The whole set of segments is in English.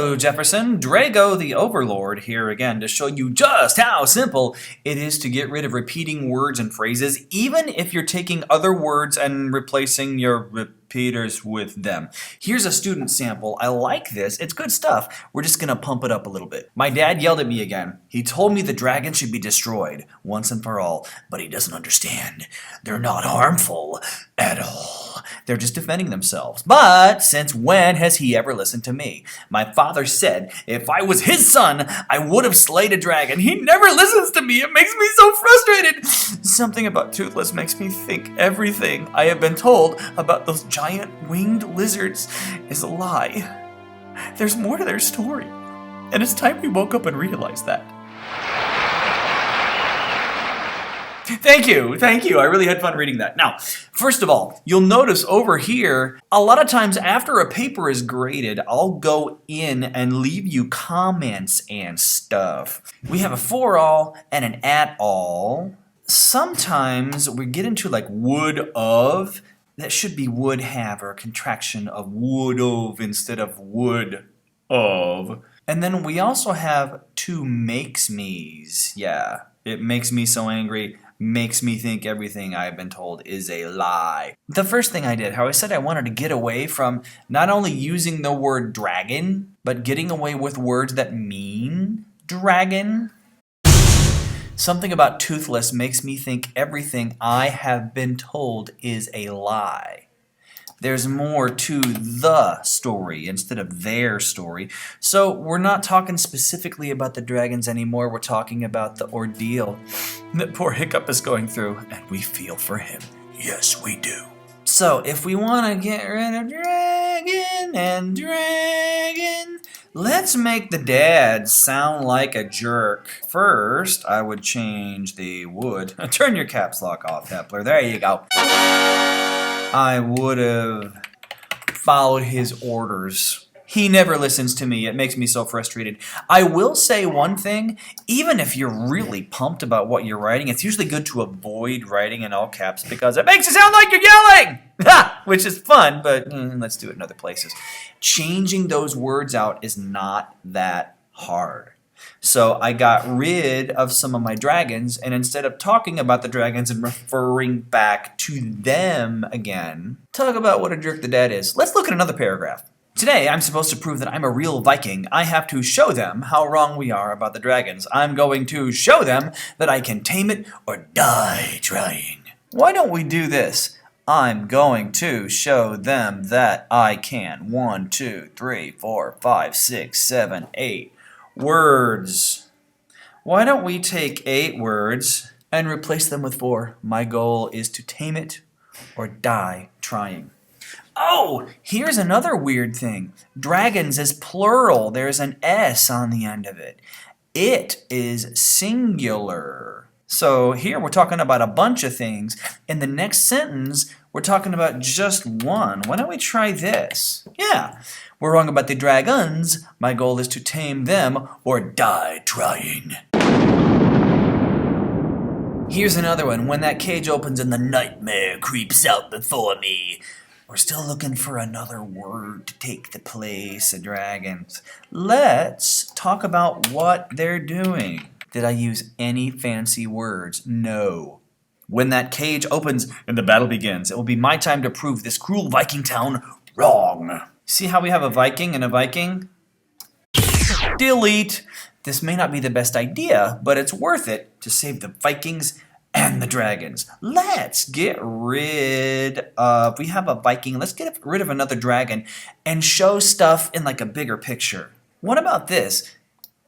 Hello, Jefferson. Drago the Overlord here again to show you just how simple it is to get rid of repeating words and phrases, even if you're taking other words and replacing your repeaters with them. Here's a student sample. I like this. It's good stuff. We're just going to pump it up a little bit. My dad yelled at me again. He told me the dragon should be destroyed once and for all, but he doesn't understand. They're not harmful at all. They're just defending themselves. But since when has he ever listened to me? My father said if I was his son, I would have slayed a dragon. He never listens to me. It makes me so frustrated. Something about Toothless makes me think everything I have been told about those giant winged lizards is a lie. There's more to their story, and it's time we woke up and realized that. Thank you. I really had fun reading that. Now, first of all, you'll notice over here, a lot of times after a paper is graded, I'll go in and leave you comments and stuff. We have a for all and an at all. Sometimes we get into like would of. That should be would have, or a contraction of would of instead of would of. And then we also have two makes me's. Yeah, it makes me so angry. Makes me think everything I've been told is a lie. The first thing I did, how I said I wanted to get away from not only using the word dragon, but getting away with words that mean dragon. Something about Toothless makes me think everything I have been told is a lie. There's more to the story instead of their story. So we're not talking specifically about the dragons anymore. We're talking about the ordeal that poor Hiccup is going through, and we feel for him. Yes, we do. So if we want to get rid of dragon and dragon, let's make the dad sound like a jerk. First, I would change the would. Turn your caps lock off, Hepler. There you go. I would have followed his orders. He never listens to me. It makes me so frustrated. I will say one thing. Even if you're really pumped about what you're writing, it's usually good to avoid writing in all caps because it makes it sound like you're yelling! Ha! Which is fun, but let's do it in other places. Changing those words out is not that hard. So I got rid of some of my dragons, and instead of talking about the dragons and referring back to them again, talk about what a jerk the dad is. Let's look at another paragraph. Today, I'm supposed to prove that I'm a real Viking. I have to show them how wrong we are about the dragons. I'm going to show them that I can tame it or die trying. Why don't we do this? I'm going to show them that I can. 1, 2, 3, 4, 5, 6, 7, 8 words. Why don't we take 8 words and replace them with 4? My goal is to tame it or die trying. Oh, here's another weird thing. Dragons is plural. There's an S on the end of it. It is singular. So here we're talking about a bunch of things. In the next sentence, we're talking about just one. Why don't we try this? Yeah, we're wrong about the dragons. My goal is to tame them or die trying. Here's another one. When that cage opens and the nightmare creeps out before me. We're still looking for another word to take the place of dragons. Let's talk about what they're doing. Did I use any fancy words? No. When that cage opens and the battle begins, it will be my time to prove this cruel Viking town wrong. See how we have a Viking and a Viking? Delete. This may not be the best idea, but it's worth it to save the Vikings and the dragons. Let's get rid of, we have a Viking, let's get rid of another dragon and show stuff in like a bigger picture. What about this?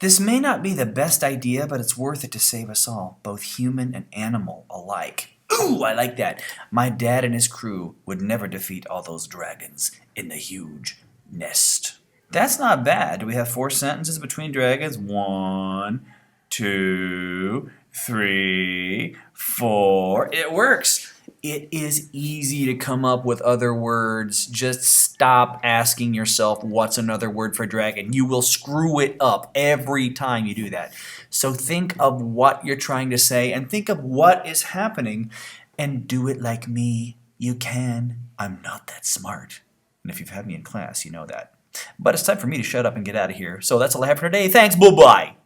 This may not be the best idea, but it's worth it to save us all, both human and animal alike. Ooh, I like that. My dad and his crew would never defeat all those dragons in the huge nest. That's not bad. Do we have 4 sentences between dragons? 1, 2, 3, 4. It works. It is easy to come up with other words. Just stop asking yourself what's another word for dragon. You will screw it up every time you do that. So think of what you're trying to say and think of what is happening and do it like me. You can. I'm not that smart. And if you've had me in class, you know that. But it's time for me to shut up and get out of here. So that's all I have for today. Thanks. Bye-bye.